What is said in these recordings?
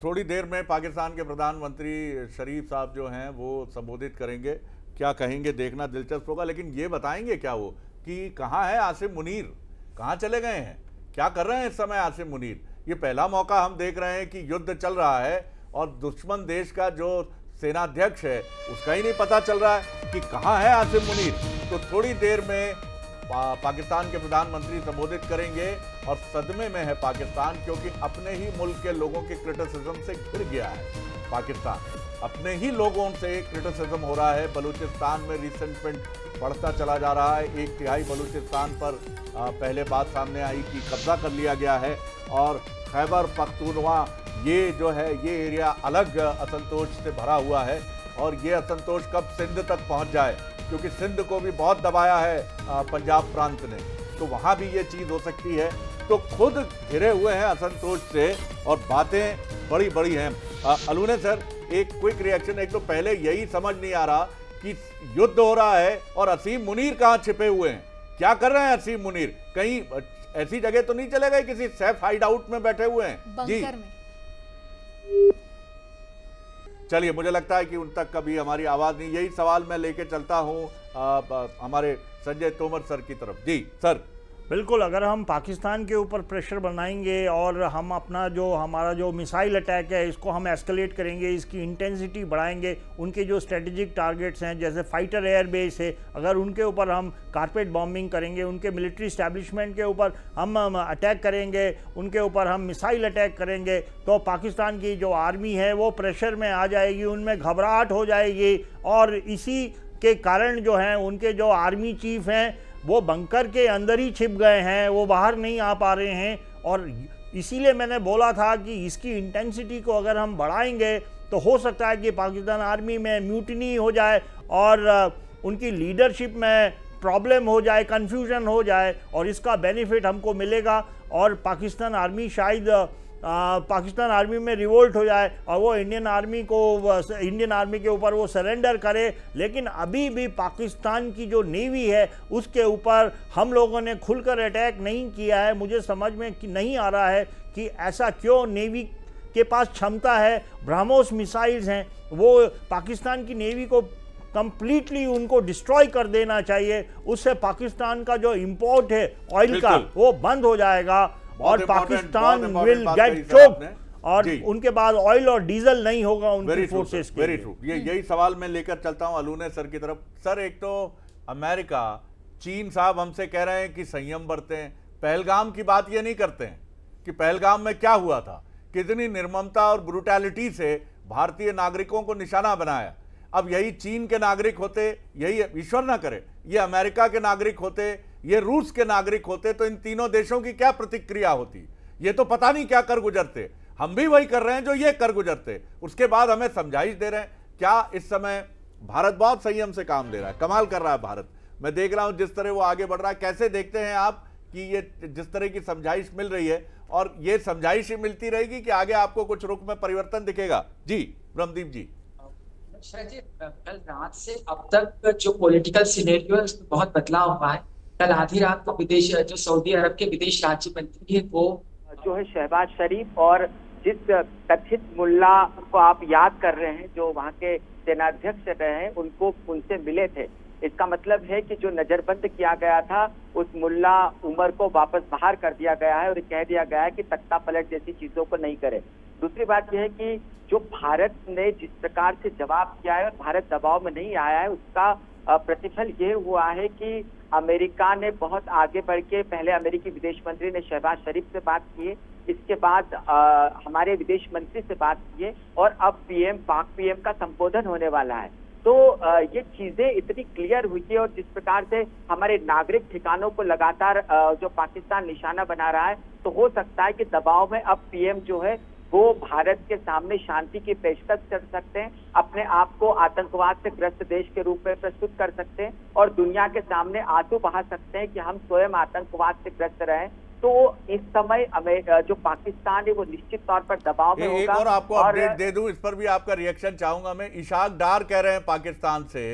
थोड़ी देर में पाकिस्तान के प्रधानमंत्री शरीफ साहब जो हैं वो संबोधित करेंगे। क्या कहेंगे देखना दिलचस्प होगा, लेकिन ये बताएंगे क्या वो कि कहाँ है आसिम मुनीर, कहाँ चले गए हैं, क्या कर रहे हैं इस समय आसिम मुनीर। ये पहला मौका हम देख रहे हैं कि युद्ध चल रहा है और दुश्मन देश का जो सेनाध्यक्ष है उसका ही नहीं पता चल रहा है कि कहाँ है आसिम मुनीर। तो थोड़ी देर में पाकिस्तान के प्रधानमंत्री संबोधित करेंगे और सदमे में है पाकिस्तान, क्योंकि अपने ही मुल्क के लोगों के क्रिटिसिज्म से घिर गया है पाकिस्तान। अपने ही लोगों से क्रिटिसिज्म हो रहा है। बलूचिस्तान में रिसेंटमेंट बढ़ता चला जा रहा है। 1/3 बलूचिस्तान पर पहले बात सामने आई कि कब्जा कर लिया गया है और खैबर पख्तूनवा ये जो है ये एरिया अलग असंतोष से भरा हुआ है और ये असंतोष कब सिंध तक पहुंच जाए, क्योंकि सिंध को भी बहुत दबाया है पंजाब प्रांत ने, तो वहां भी ये चीज हो सकती है। तो खुद घिरे हुए हैं असंतोष से और बातें बड़ी बड़ी हैं। अलूने सर, एक क्विक रिएक्शन। एक तो पहले यही समझ नहीं आ रहा कि युद्ध हो रहा है और असीम मुनीर कहाँ छिपे हुए हैं, क्या कर रहे हैं असीम मुनीर। कहीं ऐसी जगह तो नहीं चले गए किसी सेफ हाइड आउट में बैठे हुए हैं जी बंकर में। चलिए, मुझे लगता है कि उन तक कभी हमारी आवाज नहीं। यही सवाल मैं लेके चलता हूं हमारे संजय तोमर सर की तरफ। जी सर। बिल्कुल, अगर हम पाकिस्तान के ऊपर प्रेशर बनाएंगे और हम हमारा जो मिसाइल अटैक है इसको हम एस्केलेट करेंगे, इसकी इंटेंसिटी बढ़ाएंगे, उनके जो स्ट्रेटेजिक टारगेट्स हैं जैसे फाइटर एयर बेस है, अगर उनके ऊपर हम कारपेट बॉम्बिंग करेंगे, उनके मिलिट्री इस्टेब्लिशमेंट के ऊपर हम अटैक करेंगे, उनके ऊपर हम मिसाइल अटैक करेंगे, तो पाकिस्तान की जो आर्मी है वो प्रेशर में आ जाएगी, उनमें घबराहट हो जाएगी और इसी के कारण जो है उनके जो आर्मी चीफ हैं वो बंकर के अंदर ही छिप गए हैं, वो बाहर नहीं आ पा रहे हैं। और इसीलिए मैंने बोला था कि इसकी इंटेंसिटी को अगर हम बढ़ाएंगे तो हो सकता है कि पाकिस्तान आर्मी में म्यूटिनी हो जाए और उनकी लीडरशिप में प्रॉब्लम हो जाए, कन्फ्यूजन हो जाए और इसका बेनिफिट हमको मिलेगा और पाकिस्तान आर्मी शायद पाकिस्तान आर्मी में रिवोल्ट हो जाए और वो इंडियन आर्मी के ऊपर वो सरेंडर करे। लेकिन अभी भी पाकिस्तान की जो नेवी है उसके ऊपर हम लोगों ने खुलकर अटैक नहीं किया है। मुझे समझ में नहीं आ रहा है कि ऐसा क्यों। नेवी के पास क्षमता है, ब्रह्मोस मिसाइल्स हैं, वो पाकिस्तान की नेवी को कंप्लीटली उनको डिस्ट्रॉय कर देना चाहिए। उससे पाकिस्तान का जो इंपोर्ट है ऑयल का वो बंद हो जाएगा और पाकिस्तान विल गेट चोक्ड और उनके बाद ऑयल और डीजल नहीं होगा उनकी फोर्सेस के। Very true. यही सवाल मैं लेकर चलता हूं अलूने सर की तरफ। सर, एक तो अमेरिका, चीन साहब हमसे कह रहे हैं कि संयम बरतें। पहलगाम की बात ये नहीं करते हैं कि पहलगाम में क्या हुआ था, कितनी निर्ममता और ब्रूटैलिटी से भारतीय नागरिकों को निशाना बनाया। अब यही चीन के नागरिक होते, यही ईश्वर ना करे ये अमेरिका के नागरिक होते, ये रूस के नागरिक होते, तो इन तीनों देशों की क्या प्रतिक्रिया होती। ये तो पता नहीं क्या कर गुजरते। हम भी वही कर रहे हैं जो ये कर गुजरते। उसके बाद हमें समझाइश दे रहे हैं। क्या इस समय भारत बहुत संयम से काम ले रहा है, कमाल कर रहा है भारत। मैं देख रहा हूं जिस तरह वो आगे बढ़ रहा है। कैसे देखते हैं आप कि ये जिस तरह की समझाइश मिल रही है और ये समझाइश ही मिलती रहेगी कि आगे आपको कुछ रुख में परिवर्तन दिखेगा। जी ब्रह्मदीप जी। जी, कल रात से अब तक जो पॉलिटिकल सिनेरियो है उसमें बहुत बदलाव हुआ है। कल आधी रात को जो सऊदी अरब के विदेश राज्य मंत्री है वो जो है शहबाज शरीफ और जिस कथित मुल्ला को आप याद कर रहे हैं जो वहाँ के सेनाध्यक्ष रहे हैं उनसे मिले थे। इसका मतलब है कि जो नजरबंद किया गया था उस मुल्ला उमर को वापस बाहर कर दिया गया है और कह दिया गया है कि तख्ता पलट जैसी चीजों को नहीं करे। दूसरी बात यह है कि जो भारत ने जिस प्रकार से जवाब किया है और भारत दबाव में नहीं आया है उसका प्रतिफल ये हुआ है कि अमेरिका ने बहुत आगे बढ़ के पहले अमेरिकी विदेश मंत्री ने शहबाज शरीफ से बात की, इसके बाद हमारे विदेश मंत्री से बात की और अब पाक पीएम का संबोधन होने वाला है। तो ये चीजें इतनी क्लियर हुई है और जिस प्रकार से हमारे नागरिक ठिकानों को लगातार जो पाकिस्तान निशाना बना रहा है, तो हो सकता है कि दबाव में अब पीएम जो है वो भारत के सामने शांति की पेशकश कर सकते हैं, अपने आप को आतंकवाद से ग्रस्त देश के रूप में प्रस्तुत कर सकते हैं और दुनिया के सामने आंसू बहा सकते हैं कि हम स्वयं आतंकवाद से ग्रस्त रहे। तो इस समय जो पाकिस्तान है वो निश्चित तौर पर दबाव में होगा। एक और आपको अपडेट दे दूं, इस पर भी आपका रिएक्शन चाहूंगा मैं। इशाक डार कह रहे हैं पाकिस्तान से,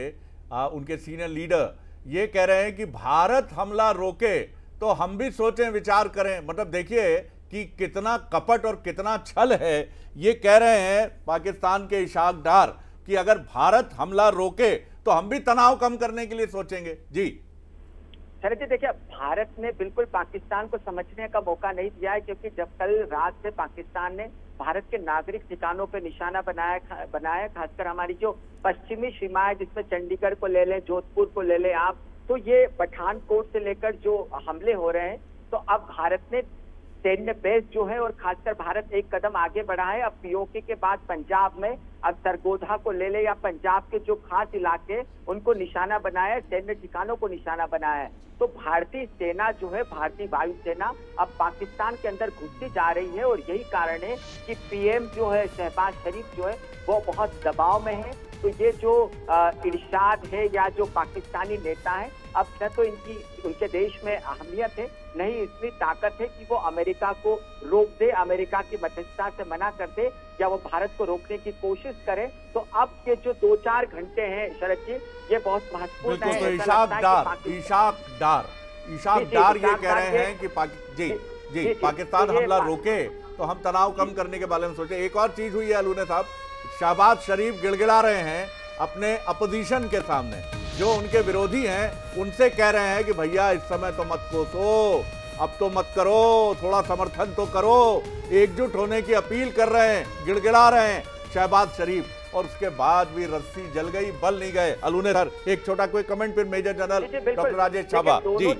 उनके सीनियर लीडर ये कह रहे हैं कि भारत हमला रोके तो हम भी सोचें, विचार करें। मतलब देखिए कि कितना कपट और कितना छल है। ये कह रहे हैं पाकिस्तान के इशाक डार कि अगर भारत हमला रोके तो हम भी तनाव कम करने के लिए सोचेंगे। जी शरद जी, देखिए, भारत ने बिल्कुल पाकिस्तान को समझने का मौका नहीं दिया है, क्योंकि जब कल रात से पाकिस्तान ने भारत के नागरिक ठिकानों पे निशाना बनाया, खासकर हमारी जो पश्चिमी सीमा है, जिसमें चंडीगढ़ को ले लें, जोधपुर को ले लें आप, तो ये पठानकोट से लेकर जो हमले हो रहे हैं, तो अब भारत ने सैन्य बेस जो है, और खासकर भारत एक कदम आगे बढ़ा है। अब पीओके के बाद पंजाब में अब सरगोधा को ले ले या पंजाब के जो खास इलाके उनको निशाना बनाया है, सैन्य ठिकानों को निशाना बनाया है। तो भारतीय सेना जो है, भारतीय वायुसेना अब पाकिस्तान के अंदर घुसती जा रही है, और यही कारण है कि पीएम जो है शहबाज शरीफ जो है वो बहुत दबाव में है। तो ये जो इरशाद है या जो पाकिस्तानी नेता है, अब न तो उनके देश में अहमियत है, नहीं इतनी ताकत है कि वो अमेरिका को रोक दे, अमेरिका की मध्यस्थता से मना कर दे, या वो भारत को रोकने की कोशिश करे। तो अब ये जो 2-4 घंटे हैं शरद जी, ये बहुत महत्वपूर्ण है। तो इशाक डार ये कह रहे हैं कि पाकिस्तान हमला रोके तो हम तनाव कम करने के बारे में सोचे। एक और चीज हुई है अलूने साहब, शहबाज शरीफ गिड़गिड़ा रहे हैं अपने अपोजिशन के सामने, जो उनके विरोधी हैं उनसे कह रहे हैं कि भैया इस समय तो मत कोसो, अब तो मत करो, थोड़ा समर्थन तो करो, एकजुट होने की अपील कर रहे हैं, गिड़गिड़ा रहे हैं शहबाज शरीफ। और उसके बाद भी रस्सी जल गई, बल नहीं गए। अलूने सर एक छोटा कोई कमेंट, फिर मेजर जनरल डॉक्टर राजेश छाबा जी।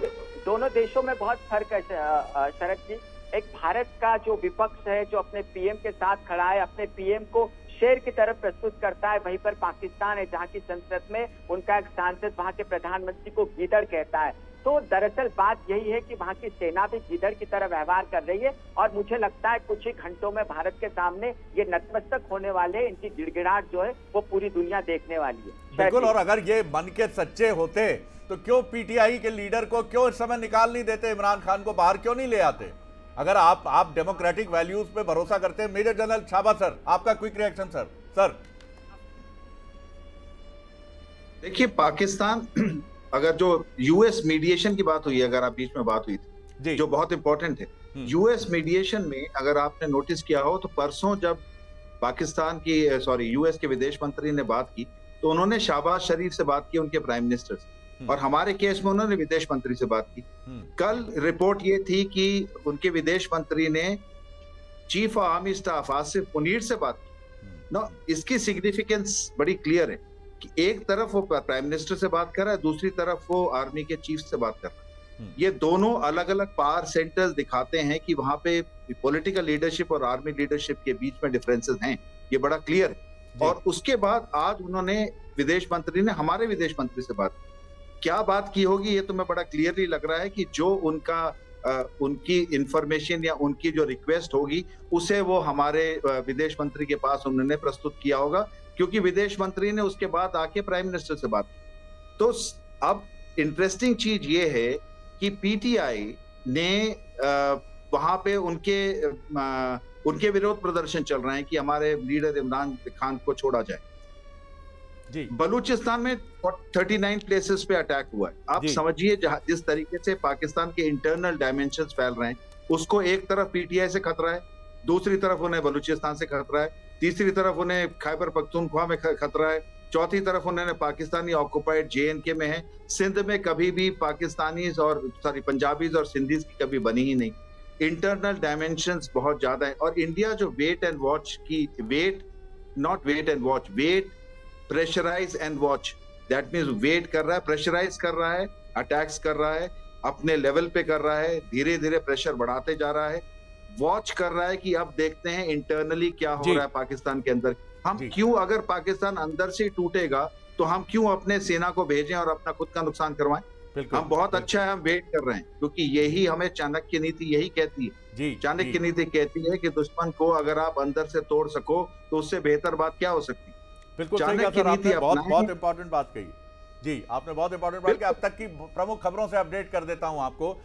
दोनों देशों में बहुत फर्क है शरद जी। एक भारत का जो विपक्ष है, जो अपने पीएम के साथ खड़ा है, अपने पीएम को शेर की तरफ प्रस्तुत करता है, वहीं पर पाकिस्तान है जहां की संसद में उनका एक सांसद वहां के प्रधानमंत्री को गीदड़ कहता है। तो दरअसल बात यही है कि वहां की सेना भी गीदड़ की तरह व्यवहार कर रही है, और मुझे लगता है कुछ ही घंटों में भारत के सामने ये नतमस्तक होने वाले, इनकी गिड़गिड़ाहट जो है वो पूरी दुनिया देखने वाली है। बिल्कुल, और अगर ये मन के सच्चे होते तो क्यों पीटीआई के लीडर को क्यों इस समय निकाल नहीं देते, इमरान खान को बाहर क्यों नहीं ले आते? अगर आप डेमोक्रेटिक वैल्यूज पे भरोसा करते हैं। मेजर जनरल छाबा सर, आपका क्विक रिएक्शन सर। देखिए, पाकिस्तान अगर जो यूएस मीडिएशन की बात हुई है, अगर आप बीच में बात हुई थी, जो बहुत इंपॉर्टेंट है, यूएस मीडिएशन में अगर आपने नोटिस किया हो तो परसों जब यूएस के विदेश मंत्री ने बात की तो उन्होंने शहबाज शरीफ से बात की, उनके प्राइम मिनिस्टर से, और हमारे केस में उन्होंने विदेश मंत्री से बात की। कल रिपोर्ट ये थी कि उनके विदेश मंत्री ने chief of army staff Asif Munir से बात की। ना, इसकी सिग्निफिकेंस बड़ी क्लियर है कि एक तरफ वो प्राइम मिनिस्टर से बात कर रहा है, दूसरी तरफ वो आर्मी के चीफ से बात कर रहा है। ये दोनों अलग अलग पावर सेंटर्स दिखाते हैं कि वहां पे पॉलिटिकल लीडरशिप और आर्मी लीडरशिप के बीच में डिफरेंसेस हैं, ये बड़ा क्लियर है। और उसके बाद आज उन्होंने विदेश मंत्री ने हमारे विदेश मंत्री से बात की। क्या बात की होगी ये तो मैं बड़ा क्लियरली लग रहा है कि जो उनकी इंफॉर्मेशन या उनकी जो रिक्वेस्ट होगी उसे वो हमारे विदेश मंत्री के पास उन्होंने प्रस्तुत किया होगा, क्योंकि विदेश मंत्री ने उसके बाद आके प्राइम मिनिस्टर से बात की। तो अब इंटरेस्टिंग चीज ये है कि पीटीआई ने वहां पे उनके विरोध प्रदर्शन चल रहे हैं कि हमारे लीडर इमरान खान को छोड़ा जाए। बलूचिस्तान में 39 प्लेसेस पे अटैक हुआ है। आप समझिए जिस तरीके से पाकिस्तान के इंटरनल डायमेंशंस फैल रहे हैं, उसको एक तरफ पीटीआई से खतरा है, दूसरी तरफ उन्हें बलूचिस्तान से खतरा है, तीसरी तरफ उन्हें खैबर पख्तूनख्वा में खतरा है, चौथी तरफ उन्हें पाकिस्तानी ऑक्युपाइड जेएनके में है। सिंध में कभी भी पाकिस्तानीज और पंजाबीज और सिंधीज की कभी बनी ही नहीं। इंटरनल डायमेंशंस बहुत ज्यादा है। और इंडिया जो wait pressurise and watch, that means wait कर रहा है, प्रेशराइज कर रहा है, अटैक्स कर रहा है, अपने लेवल पे कर रहा है, धीरे धीरे प्रेशर बढ़ाते जा रहा है, वॉच कर रहा है कि अब देखते हैं इंटरनली क्या हो रहा है पाकिस्तान के अंदर। हम क्यों, अगर पाकिस्तान अंदर से टूटेगा तो हम क्यों अपने सेना को भेजें और अपना खुद का नुकसान करवाएं? हम बहुत अच्छा है, हम वेट कर रहे हैं, क्योंकि यही हमें चाणक्य नीति यही कहती है। चाणक्य नीति कहती है कि दुश्मन को अगर आप अंदर से तोड़ सको तो उससे बेहतर बात क्या हो सकती है। बिल्कुल सही कहा सर, आपने बहुत इंपॉर्टेंट बात कही जी, आपने बहुत इंपॉर्टेंट बात की। अब तक की प्रमुख खबरों से अपडेट कर देता हूं आपको।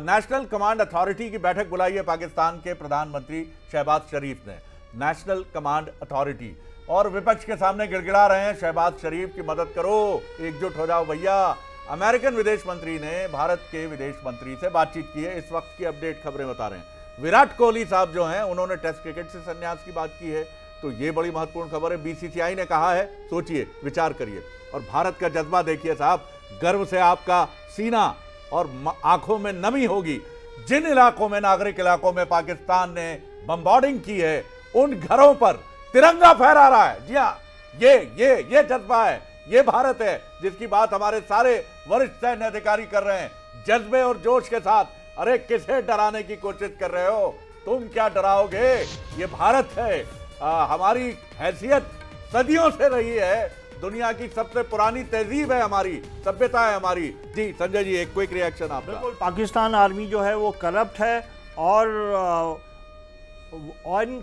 नेशनल कमांड अथॉरिटी की बैठक बुलाई है पाकिस्तान के प्रधानमंत्री शहबाज शरीफ ने। नेशनल कमांड अथॉरिटी, और विपक्ष के सामने गिड़गिड़ा रहे हैं शहबाज शरीफ की मदद करो, एकजुट हो जाओ भैया। अमेरिकन विदेश मंत्री ने भारत के विदेश मंत्री से बातचीत की है, इस वक्त की अपडेट खबरें बता रहे हैं। विराट कोहली साहब जो हैं उन्होंने टेस्ट क्रिकेट से संन्यास की बात की है। तो ये बड़ी महत्वपूर्ण खबर है। बीसीसीआई ने कहा है, सोचिए, विचार करिए। और भारत का जज्बा देखिए साहब, गर्व से आपका सीना और आंखों में नमी होगी। जिन इलाकों में, नागरिक इलाकों में पाकिस्तान ने बम्बार्डिंग की है, उन घरों पर तिरंगा फहरा रहा है। जी हाँ, ये जज्बा है, ये भारत है जिसकी बात हमारे सारे वरिष्ठ सैन्य अधिकारी कर रहे हैं, जज्बे और जोश के साथ। अरे किसे डराने की कोशिश कर रहे हो? तुम क्या डराओगे? ये भारत है। हमारी हैसियत सदियों से रही है, दुनिया की सबसे पुरानी तहजीब है हमारी, सभ्यता है हमारी। जी संजय जी, एक क्विक रिएक्शन आपका। बिल्कुल, पाकिस्तान आर्मी जो है वो करप्ट है और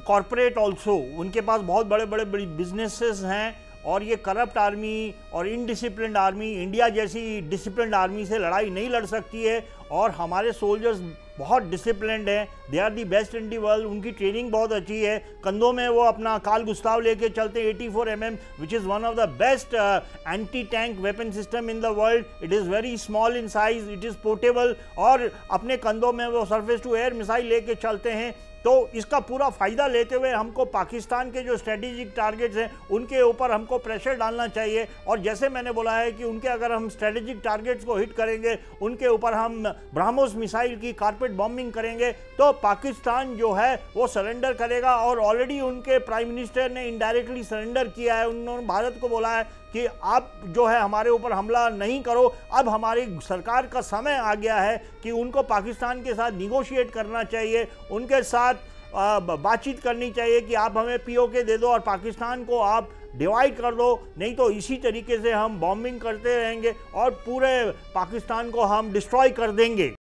कॉर्पोरेट ऑल्सो, उनके पास बहुत बड़े बड़े बिजनेसेस हैं। और ये करप्ट आर्मी और इनडिसिप्लिन्ड आर्मी इंडिया जैसी डिसिप्लिन्ड आर्मी से लड़ाई नहीं लड़ सकती है। और हमारे सोल्जर्स बहुत डिसिप्लिन्ड हैं, they are the best in the world. उनकी ट्रेनिंग बहुत अच्छी है, कंधों में वो अपना कार्ल गुस्ताव लेके चलते हैं 84 mm, which is one of the best anti tank weapon system in the world. It is very small in size, it is portable, और अपने कंधों में वो सरफेस टू एयर मिसाइल लेके चलते हैं। तो इसका पूरा फ़ायदा लेते हुए हमको पाकिस्तान के जो स्ट्रेटेजिक टारगेट्स हैं उनके ऊपर हमको प्रेशर डालना चाहिए। और जैसे मैंने बोला है कि उनके अगर हम स्ट्रेटेजिक टारगेट्स को हिट करेंगे, उनके ऊपर हम ब्रह्मोस मिसाइल की कारपेट बॉम्बिंग करेंगे, तो पाकिस्तान जो है वो सरेंडर करेगा। और ऑलरेडी उनके प्राइम मिनिस्टर ने इनडायरेक्टली सरेंडर किया है। उन्होंने भारत को बोला है कि आप जो है हमारे ऊपर हमला नहीं करो। अब हमारी सरकार का समय आ गया है कि उनको पाकिस्तान के साथ निगोशिएट करना चाहिए, उनके साथ बातचीत करनी चाहिए कि आप हमें पीओके दे दो और पाकिस्तान को आप डिवाइड कर दो, नहीं तो इसी तरीके से हम बॉम्बिंग करते रहेंगे और पूरे पाकिस्तान को हम डिस्ट्रॉय कर देंगे।